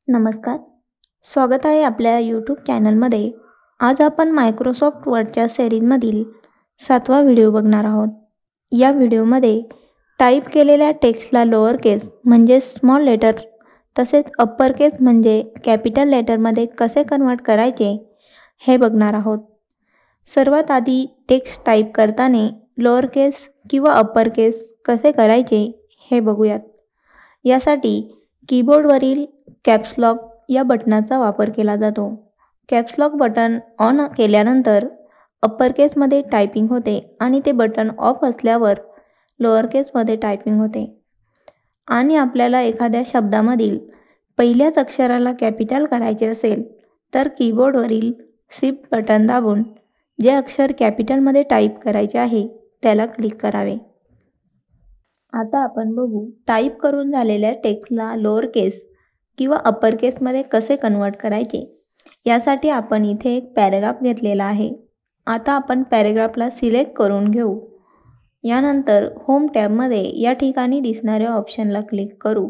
नमस्कार. स्वागत आहे आपल्या यूट्यूब चॅनलमध्ये. आज आपण मायक्रोसॉफ्ट वर्डच्या सिरीजमधील 7वा व्हिडिओ बघणार आहोत. या व्हिडिओमध्ये टाईप केलेल्या टेक्स्टला लोअर केस म्हणजे स्मॉल लेटर तसेच अप्पर केस म्हणजे कॅपिटल लेटरमध्ये कसे कन्वर्ट करायचे हे बघणार आहोत. सर्वात आधी टेक्स्ट टाईप करताना लोअर केस किंवा अप्पर केस कसे करायचे हे बघूयात. यासाठी कीबोर्डवरील कॅप्स लॉक या बटनाचा वापर केला जातो. कॅप्स लॉक बटन ऑन केल्यानंतर अप्पर केसमध्ये टायपिंग होते आणि ते बटन ऑफ असल्यावर लोअर केसमध्ये टायपिंग होते. आणि आपल्याला एखाद्या शब्दामधील पहिल्याच अक्षराला कॅपिटल करायचे असेल तर कीबोर्डवरील शिफ्ट बटन दाबून जे अक्षर कॅपिटलमध्ये टाईप करायचे आहे त्याला क्लिक करावे. आता आपण बघू टाईप करून झालेल्या टेक्स्टला लोअर केस किंवा अप्पर केसमध्ये कसे कन्वर्ट करायचे. यासाठी आपण इथे एक पॅरेग्राफ घेतलेला आहे. आता आपण पॅरेग्राफला सिलेक्ट करून घेऊ. यानंतर होम टॅबमध्ये या ठिकाणी दिसणाऱ्या ऑप्शनला क्लिक करू.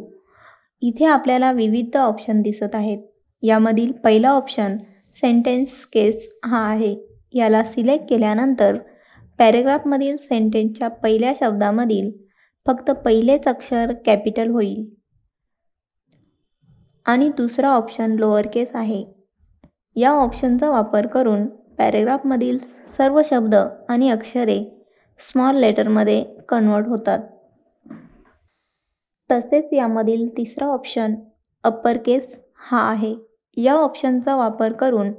इथे आपल्याला विविध ऑप्शन दिसत आहेत. यामधील पहिला ऑप्शन सेंटेन्स केस हा आहे. याला सिलेक्ट केल्यानंतर पॅरेग्राफमधील सेंटेन्सच्या पहिल्या शब्दामधील फक्त पहिलेच अक्षर कॅपिटल होईल. आणि दुसरा ऑप्शन लोअर केस आहे. या ऑप्शनचा वापर करून पॅरेग्राफमधील सर्व शब्द आणि अक्षरे स्मॉल लेटरमध्ये कन्वर्ट होतात. तसेच यामधील तिसरा ऑप्शन अप्पर केस हा आहे. या ऑप्शनचा वापर करून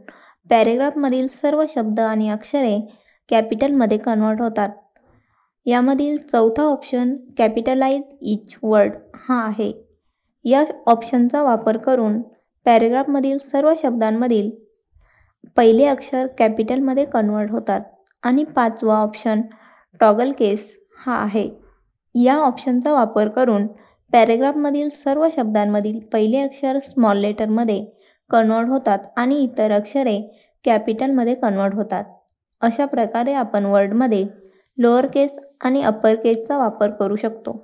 पॅरेग्राफमधील सर्व शब्द आणि अक्षरे कॅपिटलमध्ये कन्वर्ट होतात. यामधील चौथा ऑप्शन कॅपिटलाइज ईच वर्ड हा आहे. या ऑप्शनचा वापर करून पॅरेग्राफमधील सर्व शब्दांमधील पहिले अक्षर कॅपिटलमध्ये कन्वर्ट होतात. आणि पाचवा ऑप्शन टॉगल केस हा आहे. या ऑप्शनचा वापर करून पॅरेग्राफमधील सर्व शब्दांमधील पहिले अक्षर स्मॉल लेटरमध्ये कन्वर्ट होतात आणि इतर अक्षरे कॅपिटलमध्ये कन्वर्ट होतात. अशा प्रकारे आपण वर्डमध्ये लोअर केस आणि अप्पर केसचा वापर करू शकतो.